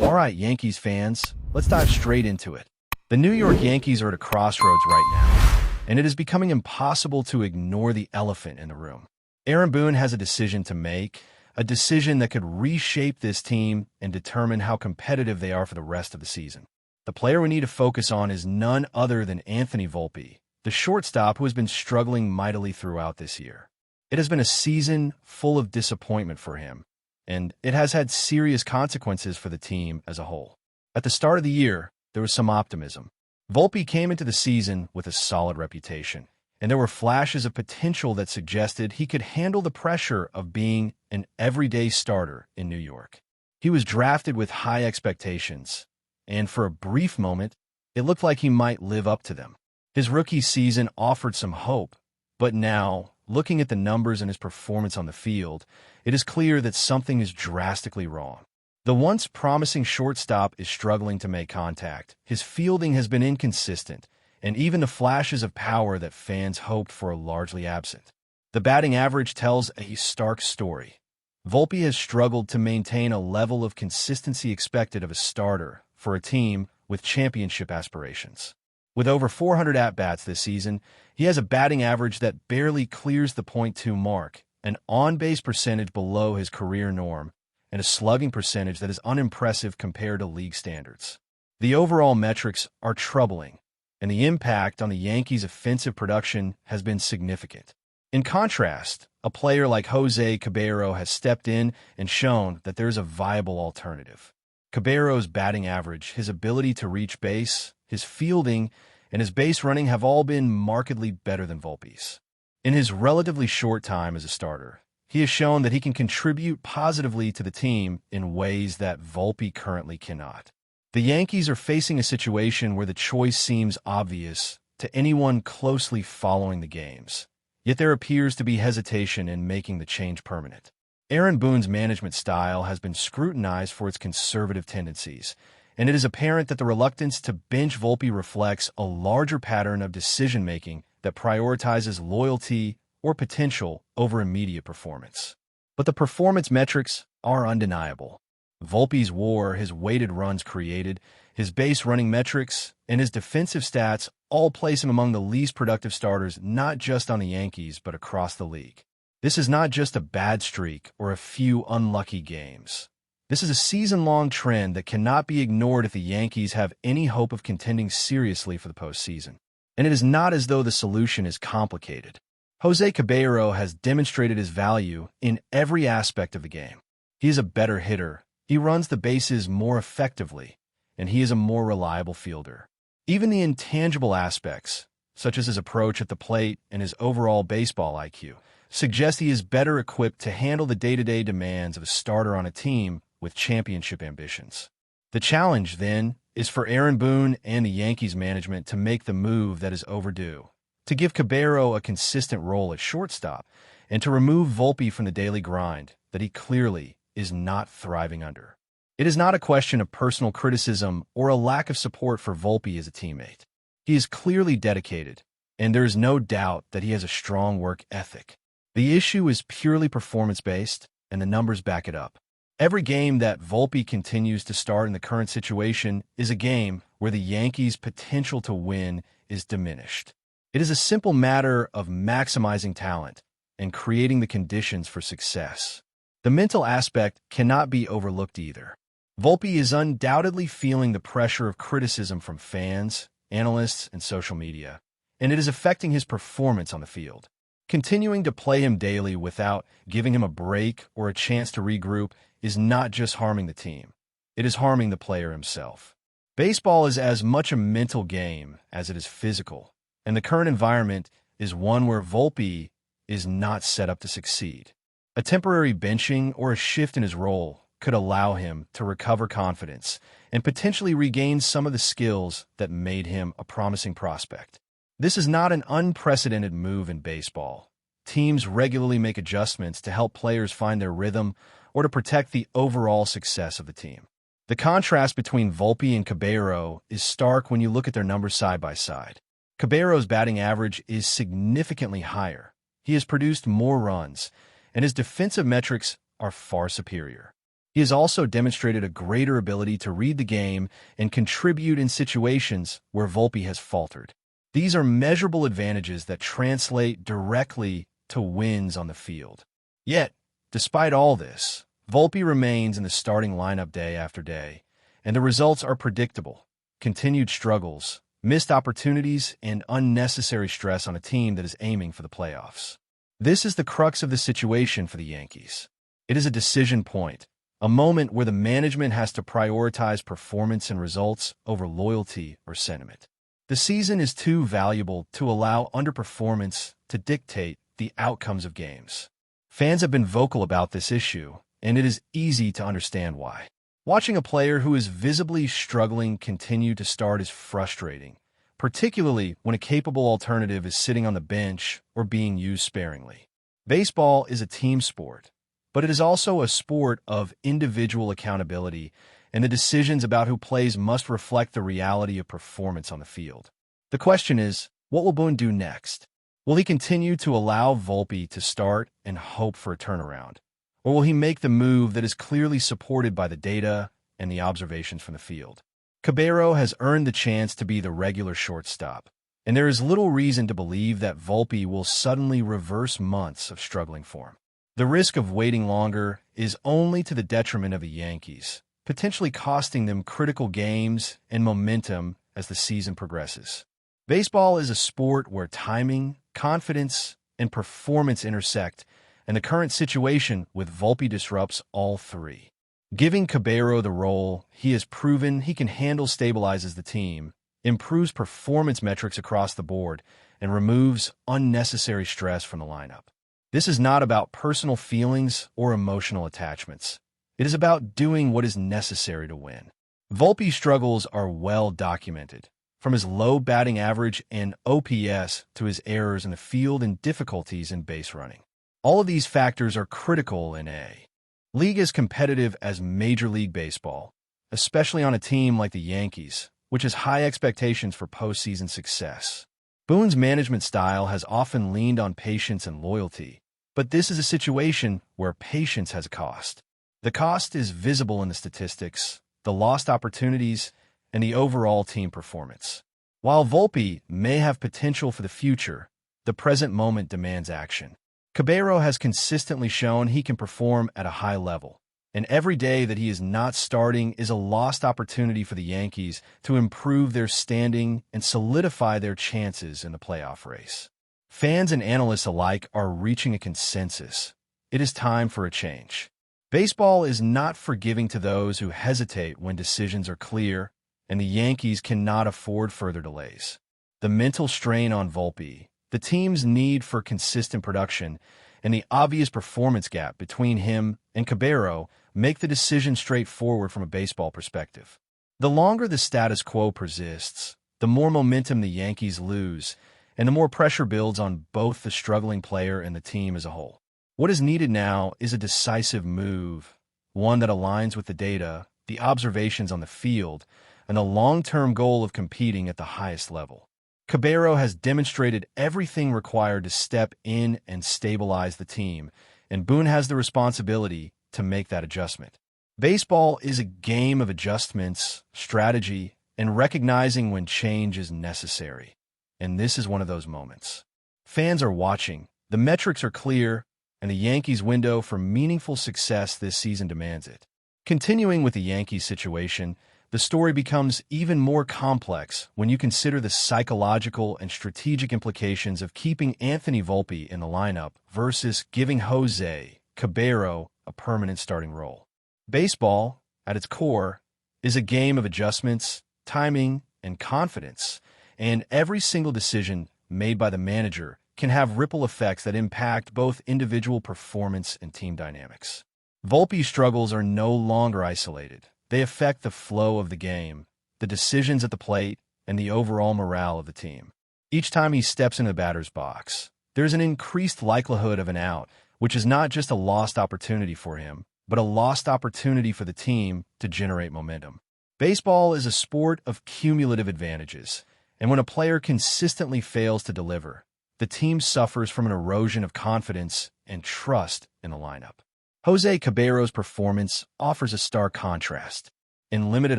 All right, Yankees fans, let's dive straight into it. The New York Yankees are at a crossroads right now, and it is becoming impossible to ignore the elephant in the room. Aaron Boone has a decision to make, a decision that could reshape this team and determine how competitive they are for the rest of the season. The player we need to focus on is none other than Anthony Vulpi, the shortstop who has been struggling mightily throughout this year. It has been a season full of disappointment for him, and it has had serious consequences for the team as a whole. At the start of the year, there was some optimism. Vulpi came into the season with a solid reputation, and there were flashes of potential that suggested he could handle the pressure of being an everyday starter in New York. He was drafted with high expectations, and for a brief moment, it looked like he might live up to them. His rookie season offered some hope, but now, looking at the numbers and his performance on the field, it is clear that something is drastically wrong. The once promising shortstop is struggling to make contact. His fielding has been inconsistent, and even the flashes of power that fans hoped for are largely absent. The batting average tells a stark story. Vulpi has struggled to maintain a level of consistency expected of a starter for a team with championship aspirations. With over 400 at-bats this season, he has a batting average that barely clears the .2 mark, an on-base percentage below his career norm, and a slugging percentage that is unimpressive compared to league standards. The overall metrics are troubling, and the impact on the Yankees' offensive production has been significant. In contrast, a player like Jose Caballero has stepped in and shown that there is a viable alternative. Caballero's batting average, his ability to reach base, his fielding, and his base running have all been markedly better than Vulpi's. In his relatively short time as a starter, he has shown that he can contribute positively to the team in ways that Vulpi currently cannot. The Yankees are facing a situation where the choice seems obvious to anyone closely following the games, yet there appears to be hesitation in making the change permanent. Aaron Boone's management style has been scrutinized for its conservative tendencies, and it is apparent that the reluctance to bench Vulpi reflects a larger pattern of decision-making that prioritizes loyalty or potential over immediate performance. But the performance metrics are undeniable. Vulpi's WAR, his weighted runs created, his base running metrics, and his defensive stats all place him among the least productive starters not just on the Yankees but across the league. This is not just a bad streak or a few unlucky games. This is a season-long trend that cannot be ignored if the Yankees have any hope of contending seriously for the postseason. And it is not as though the solution is complicated. Jose Caballero has demonstrated his value in every aspect of the game. He is a better hitter, he runs the bases more effectively, and he is a more reliable fielder. Even the intangible aspects, such as his approach at the plate and his overall baseball IQ, suggest he is better equipped to handle the day-to-day demands of a starter on a team with championship ambitions. The challenge, then, is for Aaron Boone and the Yankees management to make the move that is overdue, to give Caballero a consistent role at shortstop, and to remove Vulpi from the daily grind that he clearly is not thriving under. It is not a question of personal criticism or a lack of support for Vulpi as a teammate. He is clearly dedicated, and there is no doubt that he has a strong work ethic. The issue is purely performance-based, and the numbers back it up. Every game that Vulpi continues to start in the current situation is a game where the Yankees' potential to win is diminished. It is a simple matter of maximizing talent and creating the conditions for success. The mental aspect cannot be overlooked either. Vulpi is undoubtedly feeling the pressure of criticism from fans, analysts, and social media, and it is affecting his performance on the field. Continuing to play him daily without giving him a break or a chance to regroup is not just harming the team. It is harming the player himself. Baseball is as much a mental game as it is physical, and the current environment is one where Vulpi is not set up to succeed. A temporary benching or a shift in his role could allow him to recover confidence and potentially regain some of the skills that made him a promising prospect. This is not an unprecedented move in baseball. Teams regularly make adjustments to help players find their rhythm or to protect the overall success of the team. The contrast between Vulpi and Caballero is stark when you look at their numbers side by side. Caballero's batting average is significantly higher. He has produced more runs, and his defensive metrics are far superior. He has also demonstrated a greater ability to read the game and contribute in situations where Vulpi has faltered. These are measurable advantages that translate directly to wins on the field. Yet, despite all this, Vulpi remains in the starting lineup day after day, and the results are predictable. Continued struggles, missed opportunities, and unnecessary stress on a team that is aiming for the playoffs. This is the crux of the situation for the Yankees. It is a decision point, a moment where the management has to prioritize performance and results over loyalty or sentiment. The season is too valuable to allow underperformance to dictate the outcomes of games. Fans have been vocal about this issue, and it is easy to understand why. Watching a player who is visibly struggling continue to start is frustrating, particularly when a capable alternative is sitting on the bench or being used sparingly. Baseball is a team sport, but it is also a sport of individual accountability, and the decisions about who plays must reflect the reality of performance on the field. The question is, what will Boone do next? Will he continue to allow Vulpi to start and hope for a turnaround? Or will he make the move that is clearly supported by the data and the observations from the field? Caballero has earned the chance to be the regular shortstop, and there is little reason to believe that Vulpi will suddenly reverse months of struggling form. The risk of waiting longer is only to the detriment of the Yankees, potentially costing them critical games and momentum as the season progresses. Baseball is a sport where timing, confidence, and performance intersect, and the current situation with Vulpi disrupts all three. Giving Caballero the role he has proven he can handle stabilizes the team, improves performance metrics across the board, and removes unnecessary stress from the lineup. This is not about personal feelings or emotional attachments. It is about doing what is necessary to win. Vulpi's struggles are well documented, from his low batting average and OPS to his errors in the field and difficulties in base running. All of these factors are critical in a league as competitive as Major League Baseball, especially on a team like the Yankees, which has high expectations for postseason success. Boone's management style has often leaned on patience and loyalty, but this is a situation where patience has a cost. The cost is visible in the statistics, the lost opportunities, and the overall team performance. While Vulpi may have potential for the future, the present moment demands action. Caballero has consistently shown he can perform at a high level, and every day that he is not starting is a lost opportunity for the Yankees to improve their standing and solidify their chances in the playoff race. Fans and analysts alike are reaching a consensus. It is time for a change. Baseball is not forgiving to those who hesitate when decisions are clear, and the Yankees cannot afford further delays. The mental strain on Vulpi, the team's need for consistent production, and the obvious performance gap between him and Caballero make the decision straightforward from a baseball perspective. The longer the status quo persists, the more momentum the Yankees lose, and the more pressure builds on both the struggling player and the team as a whole. What is needed now is a decisive move, one that aligns with the data, the observations on the field, and the long-term goal of competing at the highest level. Caballero has demonstrated everything required to step in and stabilize the team, and Boone has the responsibility to make that adjustment. Baseball is a game of adjustments, strategy, and recognizing when change is necessary. And this is one of those moments. Fans are watching, the metrics are clear, and the Yankees' window for meaningful success this season demands it. Continuing with the Yankees situation, the story becomes even more complex when you consider the psychological and strategic implications of keeping Anthony Vulpi in the lineup versus giving Jose Caballero a permanent starting role. Baseball, at its core, is a game of adjustments, timing, and confidence, and every single decision made by the manager can have ripple effects that impact both individual performance and team dynamics. Vulpi's struggles are no longer isolated. They affect the flow of the game, the decisions at the plate, and the overall morale of the team. Each time he steps into the batter's box, there's an increased likelihood of an out, which is not just a lost opportunity for him, but a lost opportunity for the team to generate momentum. Baseball is a sport of cumulative advantages, and when a player consistently fails to deliver, the team suffers from an erosion of confidence and trust in the lineup. Jose Caballero's performance offers a stark contrast. In limited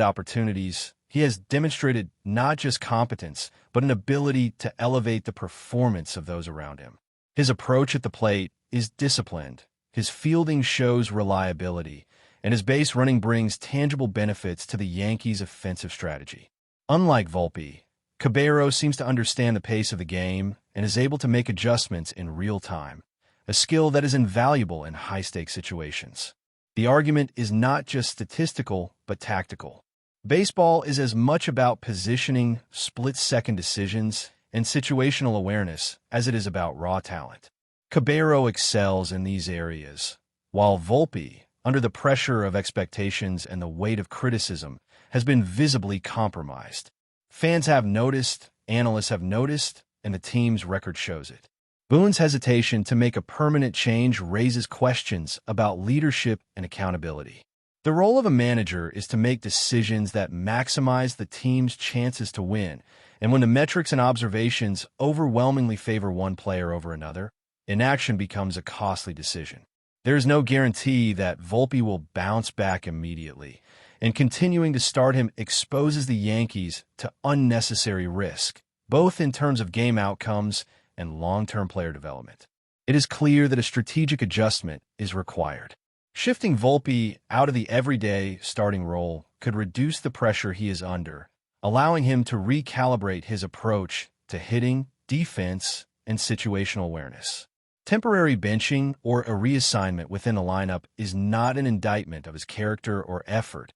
opportunities, he has demonstrated not just competence, but an ability to elevate the performance of those around him. His approach at the plate is disciplined, his fielding shows reliability, and his base running brings tangible benefits to the Yankees' offensive strategy. Unlike Vulpi, Caballero seems to understand the pace of the game and is able to make adjustments in real time, a skill that is invaluable in high-stakes situations. The argument is not just statistical, but tactical. Baseball is as much about positioning, split-second decisions, and situational awareness as it is about raw talent. Caballero excels in these areas, while Vulpi, under the pressure of expectations and the weight of criticism, has been visibly compromised. Fans have noticed, analysts have noticed, and the team's record shows it. Boone's hesitation to make a permanent change raises questions about leadership and accountability. The role of a manager is to make decisions that maximize the team's chances to win, and when the metrics and observations overwhelmingly favor one player over another, inaction becomes a costly decision. There is no guarantee that Vulpi will bounce back immediately, and continuing to start him exposes the Yankees to unnecessary risk, both in terms of game outcomes and long-term player development. It is clear that a strategic adjustment is required. Shifting Vulpi out of the everyday starting role could reduce the pressure he is under, allowing him to recalibrate his approach to hitting, defense, and situational awareness. Temporary benching or a reassignment within a lineup is not an indictment of his character or effort.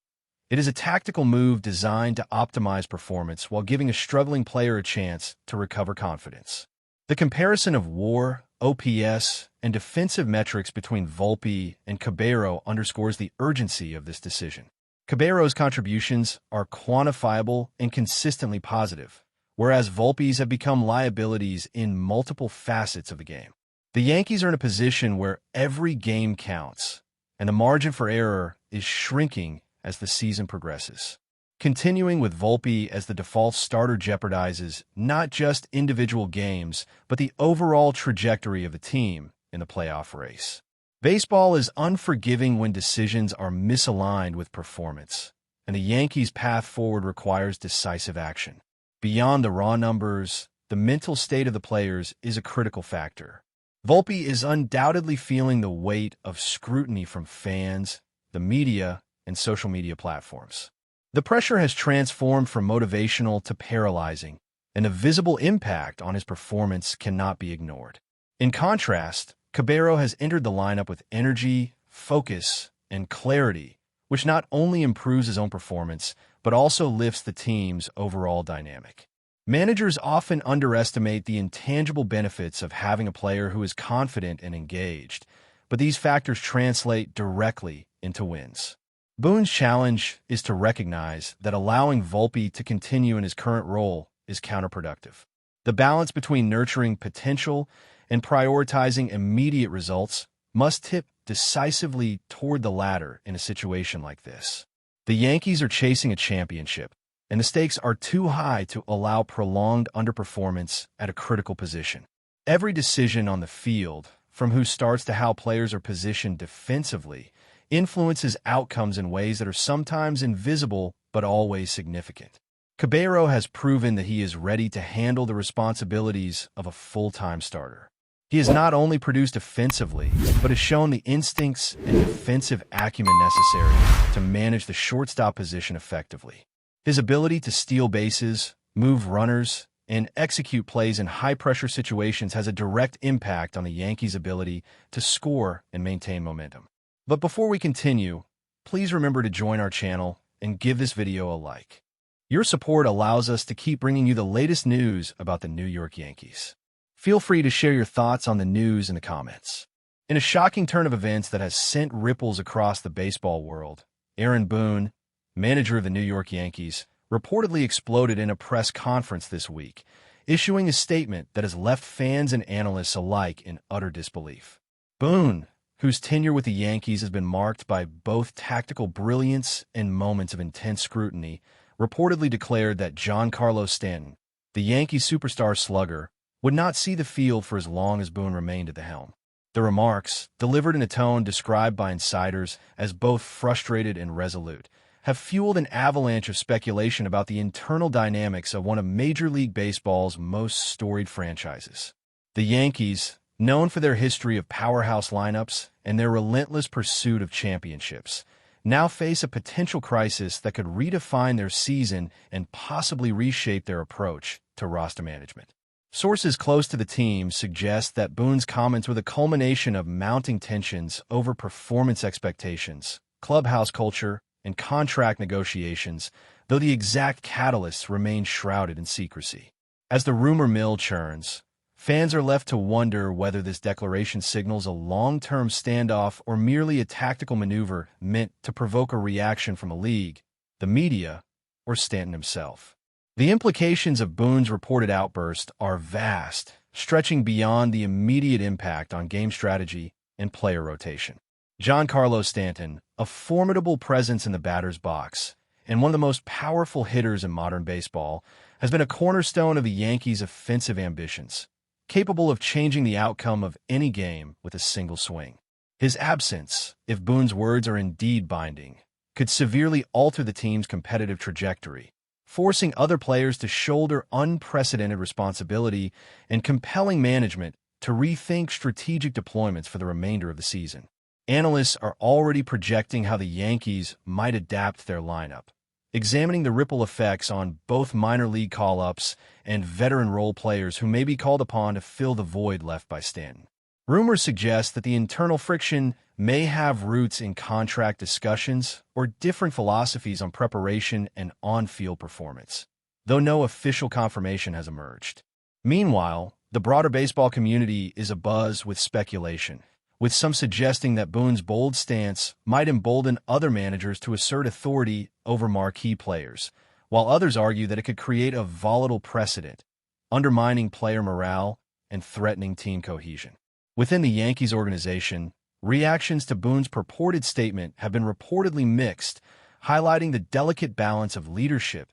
It is a tactical move designed to optimize performance while giving a struggling player a chance to recover confidence. The comparison of WAR, OPS, and defensive metrics between Vulpi and Caballero underscores the urgency of this decision. Caballero's contributions are quantifiable and consistently positive, whereas Vulpi's have become liabilities in multiple facets of the game. The Yankees are in a position where every game counts, and the margin for error is shrinking as the season progresses. Continuing with Vulpi as the default starter jeopardizes not just individual games, but the overall trajectory of the team in the playoff race. Baseball is unforgiving when decisions are misaligned with performance, and the Yankees' path forward requires decisive action. Beyond the raw numbers, the mental state of the players is a critical factor. Vulpi is undoubtedly feeling the weight of scrutiny from fans, the media, and social media platforms. The pressure has transformed from motivational to paralyzing, and the visible impact on his performance cannot be ignored. In contrast, Caballero has entered the lineup with energy, focus, and clarity, which not only improves his own performance, but also lifts the team's overall dynamic. Managers often underestimate the intangible benefits of having a player who is confident and engaged, but these factors translate directly into wins. Boone's challenge is to recognize that allowing Vulpi to continue in his current role is counterproductive. The balance between nurturing potential and prioritizing immediate results must tip decisively toward the latter in a situation like this. The Yankees are chasing a championship, and the stakes are too high to allow prolonged underperformance at a critical position. Every decision on the field, from who starts to how players are positioned defensively, influences outcomes in ways that are sometimes invisible but always significant. Caballero has proven that he is ready to handle the responsibilities of a full-time starter. He has not only produced offensively, but has shown the instincts and defensive acumen necessary to manage the shortstop position effectively. His ability to steal bases, move runners, and execute plays in high-pressure situations has a direct impact on the Yankees' ability to score and maintain momentum. But before we continue, please remember to join our channel and give this video a like. Your support allows us to keep bringing you the latest news about the New York Yankees. Feel free to share your thoughts on the news in the comments. In a shocking turn of events that has sent ripples across the baseball world, Aaron Boone, manager of the New York Yankees, reportedly exploded in a press conference this week, issuing a statement that has left fans and analysts alike in utter disbelief. Boone, whose tenure with the Yankees has been marked by both tactical brilliance and moments of intense scrutiny, reportedly declared that Giancarlo Stanton, the Yankee superstar slugger, would not see the field for as long as Boone remained at the helm. The remarks, delivered in a tone described by insiders as both frustrated and resolute, have fueled an avalanche of speculation about the internal dynamics of one of Major League Baseball's most storied franchises. The Yankees, known for their history of powerhouse lineups and their relentless pursuit of championships, now face a potential crisis that could redefine their season and possibly reshape their approach to roster management. Sources close to the team suggest that Boone's comments were the culmination of mounting tensions over performance expectations, clubhouse culture, and contract negotiations, though the exact catalysts remain shrouded in secrecy. As the rumor mill churns, fans are left to wonder whether this declaration signals a long-term standoff or merely a tactical maneuver meant to provoke a reaction from the league, the media, or Stanton himself. The implications of Boone's reported outburst are vast, stretching beyond the immediate impact on game strategy and player rotation. Giancarlo Stanton, a formidable presence in the batter's box and one of the most powerful hitters in modern baseball, has been a cornerstone of the Yankees' offensive ambitions, capable of changing the outcome of any game with a single swing. His absence, if Boone's words are indeed binding, could severely alter the team's competitive trajectory, forcing other players to shoulder unprecedented responsibility and compelling management to rethink strategic deployments for the remainder of the season. Analysts are already projecting how the Yankees might adapt their lineup, examining the ripple effects on both minor league call-ups and veteran role players who may be called upon to fill the void left by Stanton. Rumors suggest that the internal friction may have roots in contract discussions or different philosophies on preparation and on-field performance, though no official confirmation has emerged. Meanwhile, the broader baseball community is abuzz with speculation, with some suggesting that Boone's bold stance might embolden other managers to assert authority over marquee players, while others argue that it could create a volatile precedent, undermining player morale and threatening team cohesion. Within the Yankees organization, reactions to Boone's purported statement have been reportedly mixed, highlighting the delicate balance of leadership,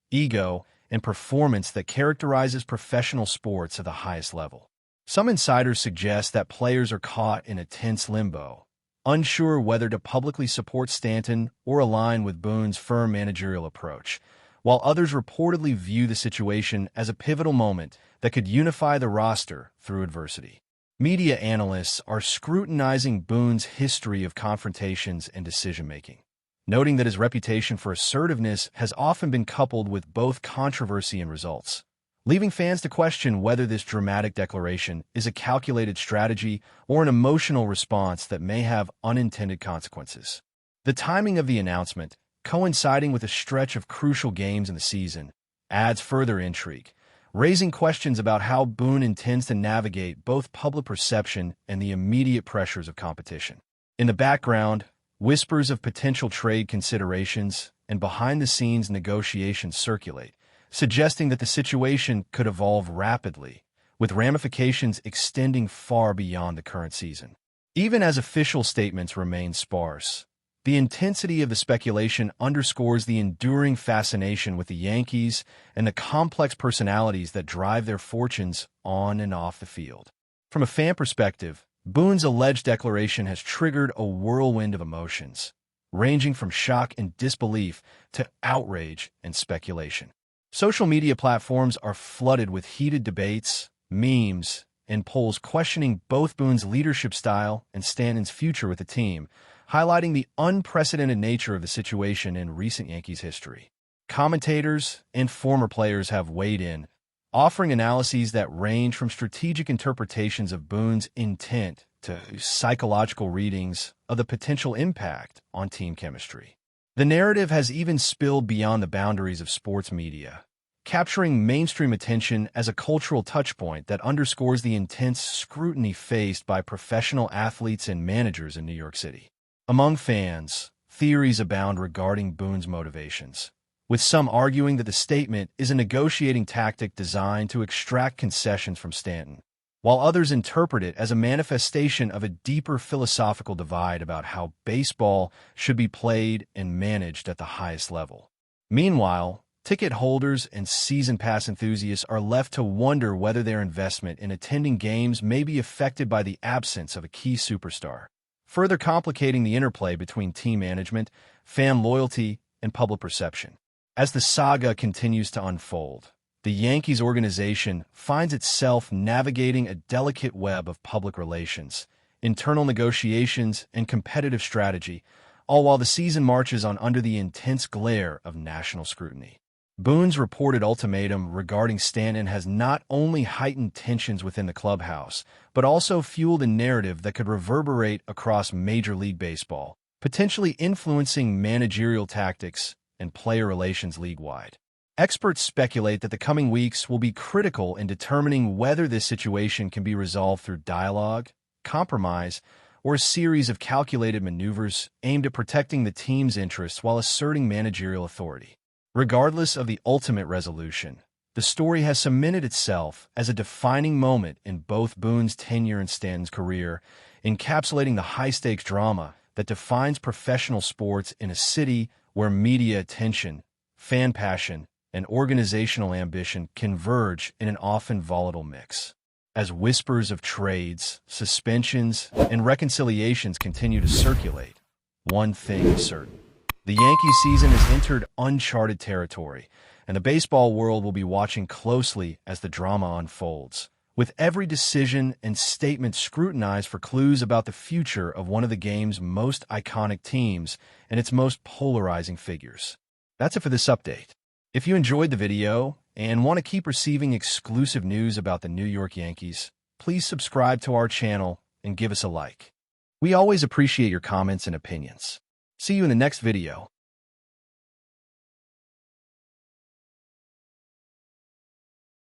ego, and performance that characterizes professional sports at the highest level. Some insiders suggest that players are caught in a tense limbo, unsure whether to publicly support Stanton or align with Boone's firm managerial approach, while others reportedly view the situation as a pivotal moment that could unify the roster through adversity. Media analysts are scrutinizing Boone's history of confrontations and decision-making, noting that his reputation for assertiveness has often been coupled with both controversy and results, leaving fans to question whether this dramatic declaration is a calculated strategy or an emotional response that may have unintended consequences. The timing of the announcement, coinciding with a stretch of crucial games in the season, adds further intrigue, raising questions about how Boone intends to navigate both public perception and the immediate pressures of competition. In the background, whispers of potential trade considerations and behind-the-scenes negotiations circulate, suggesting that the situation could evolve rapidly, with ramifications extending far beyond the current season. Even as official statements remain sparse, the intensity of the speculation underscores the enduring fascination with the Yankees and the complex personalities that drive their fortunes on and off the field. From a fan perspective, Boone's alleged declaration has triggered a whirlwind of emotions, ranging from shock and disbelief to outrage and speculation. Social media platforms are flooded with heated debates, memes, and polls questioning both Boone's leadership style and Stanton's future with the team, highlighting the unprecedented nature of the situation in recent Yankees history. Commentators and former players have weighed in, offering analyses that range from strategic interpretations of Boone's intent to psychological readings of the potential impact on team chemistry. The narrative has even spilled beyond the boundaries of sports media, capturing mainstream attention as a cultural touchpoint that underscores the intense scrutiny faced by professional athletes and managers in New York City. Among fans, theories abound regarding Boone's motivations, with some arguing that the statement is a negotiating tactic designed to extract concessions from Stanton, while others interpret it as a manifestation of a deeper philosophical divide about how baseball should be played and managed at the highest level. Meanwhile, Ticket holders and season pass enthusiasts are left to wonder whether their investment in attending games may be affected by the absence of a key superstar, further complicating the interplay between team management, fan loyalty, and public perception. As the saga continues to unfold, the Yankees organization finds itself navigating a delicate web of public relations, internal negotiations, and competitive strategy, all while the season marches on under the intense glare of national scrutiny. Boone's reported ultimatum regarding Stanton has not only heightened tensions within the clubhouse, but also fueled a narrative that could reverberate across Major League Baseball, potentially influencing managerial tactics and player relations league-wide. Experts speculate that the coming weeks will be critical in determining whether this situation can be resolved through dialogue, compromise, or a series of calculated maneuvers aimed at protecting the team's interests while asserting managerial authority. Regardless of the ultimate resolution, the story has cemented itself as a defining moment in both Boone's tenure and Stanton's career, encapsulating the high-stakes drama that defines professional sports in a city where media attention, fan passion, and organizational ambition converge in an often volatile mix. As whispers of trades, suspensions, and reconciliations continue to circulate, one thing is certain. The Yankee season has entered uncharted territory, and the baseball world will be watching closely as the drama unfolds, with every decision and statement scrutinized for clues about the future of one of the game's most iconic teams and its most polarizing figures. That's it for this update. If you enjoyed the video and want to keep receiving exclusive news about the New York Yankees, please subscribe to our channel and give us a like. We always appreciate your comments and opinions. See you in the next video.